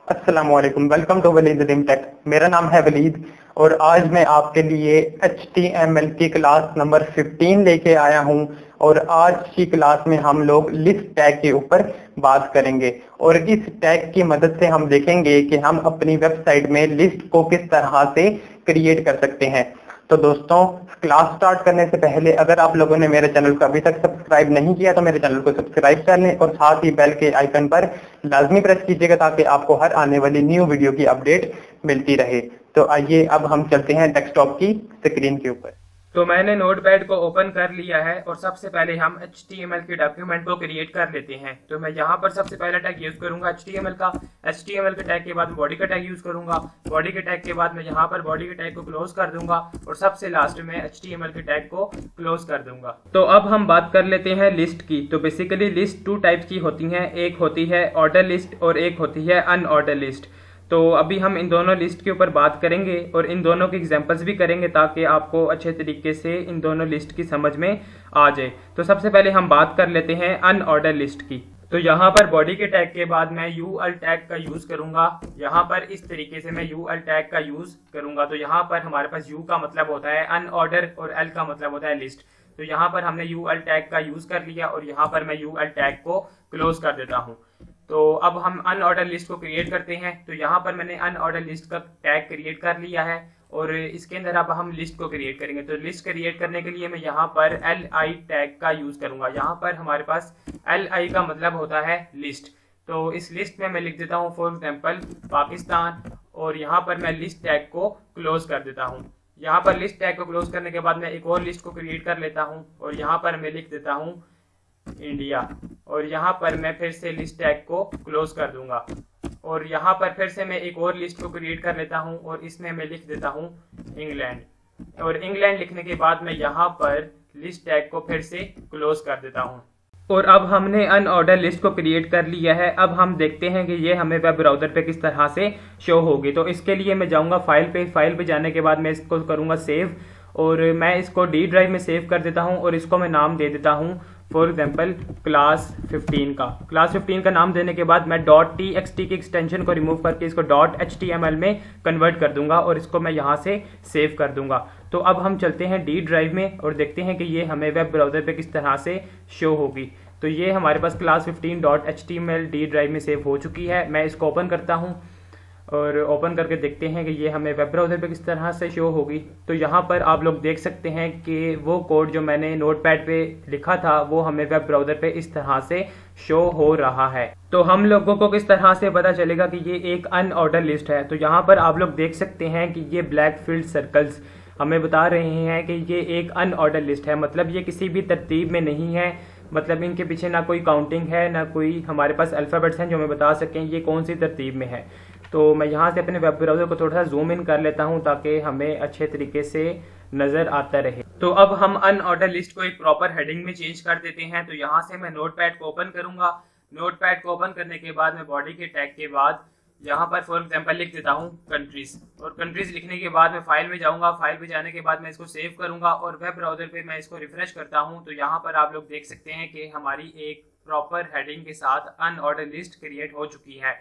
अस्सलाम वालेकुम, welcome to Waleed dream tech. मेरा नाम है वलीद और आज मैं आपके लिए HTML की क्लास नंबर 15 लेके आया हूं। और आज की क्लास में हम लोग लिस्ट टैग के ऊपर बात करेंगे और इस टैग की मदद से हम देखेंगे कि हम अपनी वेबसाइट में लिस्ट को किस तरह से क्रिएट कर सकते हैं। तो दोस्तों, क्लास स्टार्ट करने से पहले अगर आप लोगों ने मेरे चैनल को अभी तक सब्सक्राइब नहीं किया तो मेरे चैनल को सब्सक्राइब कर लें और साथ ही बेल के आइकन पर लाजमी प्रेस कीजिएगा ताकि आपको हर आने वाली न्यू वीडियो की अपडेट मिलती रहे। तो आइए अब हम चलते हैं डेस्कटॉप की स्क्रीन के ऊपर। तो मैंने नोटपैड को ओपन कर लिया है और सबसे पहले हम HTML के डॉक्यूमेंट को क्रिएट कर लेते हैं। तो मैं यहाँ पर सबसे पहला टैग यूज करूंगा HTML का। HTML के टैग के बाद बॉडी का टैग यूज करूंगा। बॉडी के टैग के बाद मैं यहाँ पर बॉडी के टैग को क्लोज कर दूंगा और सबसे लास्ट में HTML के टैग को क्लोज कर दूंगा। तो अब हम बात कर लेते हैं लिस्ट की। तो बेसिकली लिस्ट टू टाइप्स की होती है, एक होती है ऑर्डर लिस्ट और एक होती है अनऑर्डर लिस्ट। तो अभी हम इन दोनों लिस्ट के ऊपर बात करेंगे और इन दोनों के एग्जांपल्स भी करेंगे ताकि आपको अच्छे तरीके से इन दोनों लिस्ट की समझ में आ जाए। तो सबसे पहले हम बात कर लेते हैं अनऑर्डर लिस्ट की। तो यहाँ पर बॉडी के टैग के बाद मैं यूएल टैग का यूज करूंगा। यहाँ पर इस तरीके से मैं यूएल टैग का यूज करूंगा। तो यहाँ पर हमारे पास यू का मतलब होता है अनऑर्डर और एल का मतलब होता है लिस्ट। तो यहाँ पर हमने यूएल टैग का यूज कर लिया और यहाँ पर मैं यूएल टैग को क्लोज कर देता हूँ। तो अब हम अनऑर्डर लिस्ट को क्रिएट करते हैं। तो यहाँ पर मैंने अनऑर्डर लिस्ट का टैग क्रिएट कर लिया है और इसके अंदर अब हम लिस्ट को क्रिएट करेंगे। तो लिस्ट क्रिएट करने के लिए मैं यहाँ पर li टैग का यूज करूंगा। यहाँ पर हमारे पास li का मतलब होता है लिस्ट। तो इस लिस्ट में मैं लिख देता हूँ फॉर एग्जाम्पल पाकिस्तान और यहाँ पर मैं लिस्ट टैग को क्लोज कर देता हूँ। यहाँ पर लिस्ट टैग को क्लोज करने के बाद मैं एक और लिस्ट को क्रिएट कर लेता हूँ और यहाँ पर मैं लिख देता हूँ इंडिया और यहाँ पर मैं फिर से लिस्ट टैग को क्लोज कर दूंगा और यहाँ पर फिर से मैं एक और लिस्ट को क्रिएट कर लेता हूँ और इसमें मैं लिख देता हूँ इंग्लैंड और इंग्लैंड लिखने के बाद मैं यहाँ पर लिस्ट टैग को फिर से क्लोज कर देता हूँ। और अब हमने अनऑर्डर लिस्ट को क्रिएट कर लिया है। अब हम देखते हैं कि ये हमें वेब ब्राउजर पे किस तरह से शो होगी। तो इसके लिए मैं जाऊँगा फाइल पे जाने के बाद मैं इसको करूँगा सेव और मैं इसको डी ड्राइव में सेव कर देता हूँ और इसको मैं नाम दे देता हूँ फॉर एग्जाम्पल क्लास 15 का। क्लास 15 का नाम देने के बाद मैं .txt की एक्सटेंशन को रिमूव करके इसको .html में कन्वर्ट कर दूंगा और इसको मैं यहाँ से सेव कर दूंगा। तो अब हम चलते हैं डी ड्राइव में और देखते हैं कि ये हमें वेब ब्राउजर पे किस तरह से शो होगी। तो ये हमारे पास क्लास 15 .html डी ड्राइव में सेव हो चुकी है। मैं इसको ओपन करता हूँ और ओपन करके देखते हैं कि ये हमें वेब ब्राउज़र पे किस तरह से शो होगी। तो यहाँ पर आप लोग देख सकते हैं कि वो कोड जो मैंने नोटपैड पे लिखा था वो हमें वेब ब्राउज़र पे इस तरह से शो हो रहा है। तो हम लोगों को किस तरह से पता चलेगा कि ये एक अनऑर्डर लिस्ट है। तो यहाँ पर आप लोग देख सकते हैं कि ये ब्लैक फील्ड सर्कल्स हमें बता रहे हैं कि ये एक अनऑर्डर लिस्ट है, मतलब ये किसी भी तरतीब में नहीं है। मतलब इनके पीछे ना कोई काउंटिंग है ना कोई हमारे पास अल्फ़ाबेट्स हैं जो हमें बता सकें ये कौन सी तरतीब में है। तो मैं यहाँ से अपने वेब ब्राउज़र को थोड़ा सा जूम इन कर लेता हूँ ताकि हमें अच्छे तरीके से नज़र आता रहे। तो अब हम अनऑर्डर लिस्ट को एक प्रॉपर हेडिंग में चेंज कर देते हैं। तो यहाँ से मैं नोटपैड को ओपन करूंगा। नोटपैड को ओपन करने के बाद मैं बॉडी के टैग के बाद यहाँ पर फॉर एग्जाम्पल लिख देता हूँ कंट्रीज और कंट्रीज लिखने के बाद मैं फाइल में जाऊँगा। फाइल में जाने के बाद मैं इसको सेव करूँगा और वेब ब्राउज़र पर मैं इसको रिफ्रेश करता हूँ। तो यहाँ पर आप लोग देख सकते हैं कि हमारी एक प्रॉपर हेडिंग के साथ अनऑर्डर लिस्ट क्रिएट हो चुकी है।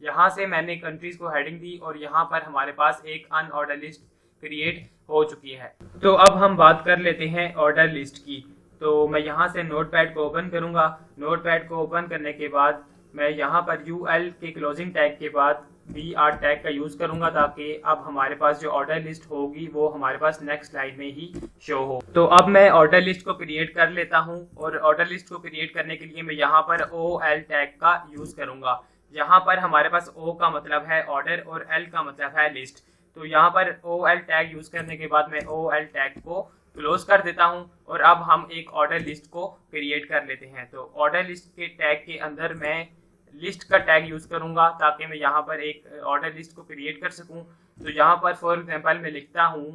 यहाँ से मैंने कंट्रीज को हेडिंग दी और यहाँ पर हमारे पास एक अनऑर्डर लिस्ट क्रिएट हो चुकी है। तो अब हम बात कर लेते हैं ऑर्डर लिस्ट की। तो मैं यहाँ से नोटपैड को ओपन करूँगा। नोटपैड को ओपन करने के बाद मैं यहाँ पर यूएल के क्लोजिंग टैग के बाद br टैग का यूज करूंगा ताकि अब हमारे पास जो ऑर्डर लिस्ट होगी वो हमारे पास नेक्स्ट स्लाइड में ही शो हो। तो अब मैं ऑर्डर लिस्ट को क्रिएट कर लेता हूँ और ऑर्डर लिस्ट को क्रिएट करने के लिए मैं यहाँ पर OL टैग का यूज करूंगा। यहाँ पर हमारे पास O का मतलब है ऑर्डर और L का मतलब है लिस्ट। तो यहाँ पर OL टैग यूज करने के बाद मैं OL टैग को क्लोज कर देता हूँ और अब हम एक ऑर्डर लिस्ट को क्रिएट कर लेते हैं। तो ऑर्डर लिस्ट के टैग के अंदर मैं लिस्ट का टैग यूज करूंगा ताकि मैं यहाँ पर एक ऑर्डर लिस्ट को क्रिएट कर सकूं। तो यहाँ पर फॉर एग्जांपल मैं लिखता हूँ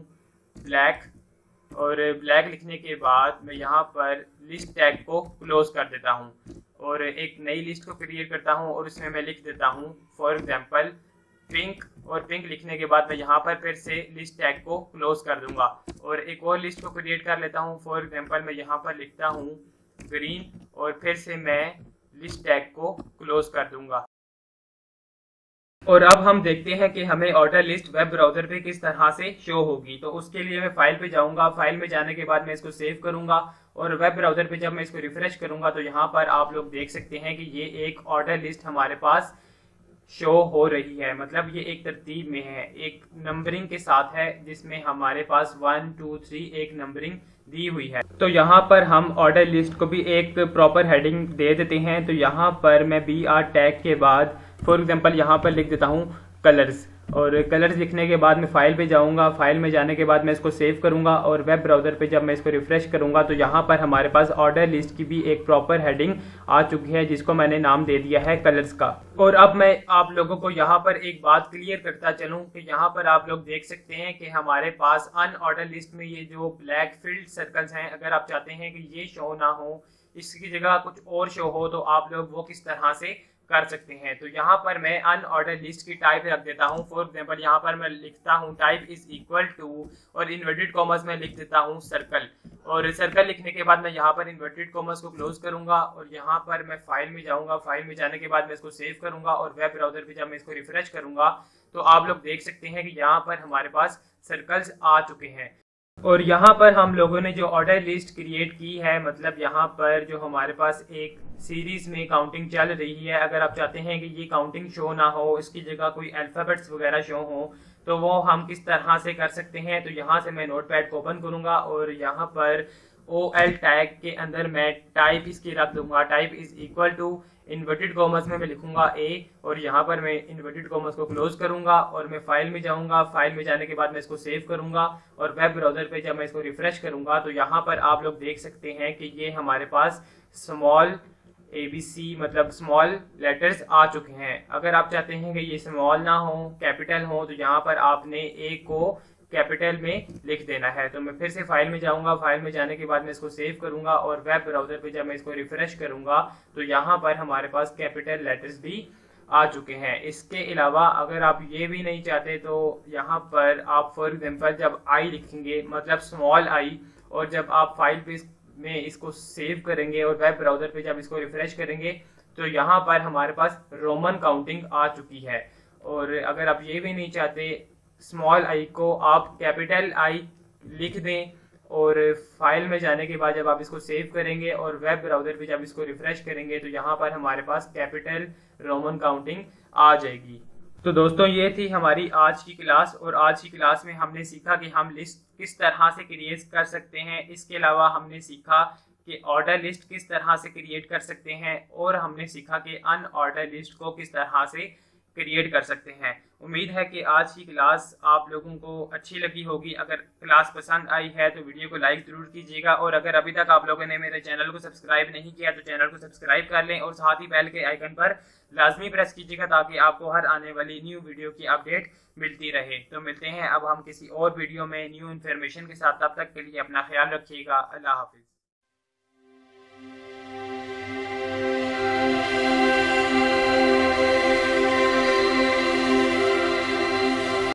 ब्लैक और ब्लैक लिखने के बाद मैं यहाँ पर लिस्ट टैग को क्लोज कर देता हूँ और एक नई लिस्ट को क्रिएट करता हूँ और उसमें मैं लिख देता हूँ फॉर एग्जांपल पिंक और पिंक लिखने के बाद मैं यहाँ पर फिर से लिस्ट टैग को क्लोज कर दूंगा और एक और लिस्ट को क्रिएट कर लेता हूँ। फॉर एग्जांपल मैं यहाँ पर लिखता हूँ ग्रीन और फिर से मैं लिस्ट टैग को क्लोज कर दूंगा। और अब हम देखते हैं कि हमें ऑर्डर लिस्ट वेब ब्राउजर पे किस तरह से शो होगी। तो उसके लिए मैं फाइल पे जाऊंगा, फाइल में जाने के बाद मैं इसको सेव करूंगा और वेब ब्राउजर पे जब मैं इसको रिफ्रेश करूंगा तो यहाँ पर आप लोग देख सकते हैं कि ये एक ऑर्डर लिस्ट हमारे पास शो हो रही है। मतलब ये एक तरतीब में है, एक नंबरिंग के साथ है, जिसमें हमारे पास 1 2 3 एक नंबरिंग दी हुई है। तो यहाँ पर हम ऑर्डर लिस्ट को भी एक प्रॉपर हेडिंग दे देते हैं। तो यहाँ पर मैं BR टैग के बाद फॉर एग्जांपल यहाँ पर लिख देता हूँ कलर्स, और कलर्स लिखने के बाद मैं फाइल पे जाऊंगा, फाइल में जाने के बाद मैं इसको सेव करूंगा और वेब ब्राउजर पे जब मैं इसको रिफ्रेश करूंगा तो यहाँ पर हमारे पास ऑर्डर लिस्ट की भी एक प्रॉपर हेडिंग आ चुकी है, जिसको मैंने नाम दे दिया है कलर्स का। और अब मैं आप लोगों को यहाँ पर एक बात क्लियर करता चलूं कि यहाँ पर आप लोग देख सकते हैं कि हमारे पास अनऑर्डर लिस्ट में ये जो ब्लैक फील्ड सर्कल्स हैं, अगर आप चाहते हैं कि ये शो ना हो, इसकी जगह कुछ और शो हो, तो आप लोग वो किस तरह से कर सकते हैं। तो यहाँ पर मैं अनऑर्डर लिस्ट की टाइप रख देता हूँ। फॉर एग्जांपल यहाँ पर मैं लिखता हूँ टाइप इज इक्वल टू और इन्वर्टेड कॉमर्स में लिख देता हूँ सर्कल, और सर्कल लिखने के बाद मैं यहाँ पर इन्वर्टेड कॉमर्स को क्लोज करूंगा और यहाँ पर मैं फाइल में जाऊंगा, फाइल में जाने के बाद मैं इसको सेव करूंगा और वेब ब्राउजर पे जब मैं इसको रिफ्रेश करूंगा तो आप लोग देख सकते हैं कि यहाँ पर हमारे पास सर्कल्स आ चुके हैं। और यहाँ पर हम लोगों ने जो ऑर्डर लिस्ट क्रिएट की है, मतलब यहाँ पर जो हमारे पास एक सीरीज में काउंटिंग चल रही है, अगर आप चाहते हैं कि ये काउंटिंग शो ना हो, इसकी जगह कोई अल्फाबेट्स वगैरह शो हो, तो वो हम किस तरह से कर सकते हैं। तो यहाँ से मैं नोटपैड को ओपन करूंगा और यहाँ पर OL टैग के अंदर मैं टाइप इसकी रख दूंगा, type is equal to inverted commas में मैं लिखूंगा A, और यहाँ पर मैं इन्वर्टेड कॉमर्स को क्लोज करूंगा और मैं फाइल में जाऊंगा, फाइल में जाने के बाद मैं इसको सेव करूंगा और वेब ब्राउजर पे जब मैं इसको रिफ्रेश करूंगा तो यहाँ पर आप लोग देख सकते हैं कि ये हमारे पास स्मॉल ABC मतलब स्मॉल लेटर्स आ चुके हैं। अगर आप चाहते हैं कि ये स्मॉल ना हो, कैपिटल हो, तो यहाँ पर आपने A को कैपिटल में लिख देना है। तो मैं फिर से फाइल में जाऊंगा, फाइल में जाने के बाद मैं इसको सेव करूंगा और वेब ब्राउजर पे जब मैं इसको रिफ्रेश करूंगा तो यहाँ पर हमारे पास कैपिटल लेटर्स भी आ चुके हैं। इसके अलावा अगर आप ये भी नहीं चाहते तो यहाँ पर आप फॉर एग्जांपल जब I लिखेंगे मतलब स्मॉल I, और जब आप फाइल पे में इसको सेव करेंगे और वेब ब्राउजर पे जब इसको रिफ्रेश करेंगे तो यहाँ पर हमारे पास रोमन काउंटिंग आ चुकी है। और अगर आप ये भी नहीं चाहते, स्मॉल I को आप कैपिटल I लिख दें और फाइल में जाने के बाद जब आप इसको सेव करेंगे और वेब ब्राउजर पे जब इसको रिफ्रेश करेंगे तो यहाँ पर हमारे पास कैपिटल रोमन काउंटिंग आ जाएगी। तो दोस्तों ये थी हमारी आज की क्लास, और आज की क्लास में हमने सीखा कि हम लिस्ट किस तरह से क्रिएट कर सकते हैं। इसके अलावा हमने सीखा कि ऑर्डर लिस्ट किस तरह से क्रिएट कर सकते हैं, और हमने सीखा कि अनऑर्डर लिस्ट को किस तरह से क्रिएट कर सकते हैं। उम्मीद है कि आज की क्लास आप लोगों को अच्छी लगी होगी। अगर क्लास पसंद आई है तो वीडियो को लाइक जरूर कीजिएगा, और अगर अभी तक आप लोगों ने मेरे चैनल को सब्सक्राइब नहीं किया तो चैनल को सब्सक्राइब कर लें और साथ ही बेल के आइकन पर लाजमी प्रेस कीजिएगा ताकि आपको हर आने वाली न्यू वीडियो की अपडेट मिलती रहे। तो मिलते हैं अब हम किसी और वीडियो में न्यू इन्फॉर्मेशन के साथ, तब तक के लिए अपना ख्याल रखिएगा। अल्लाह हाफिज।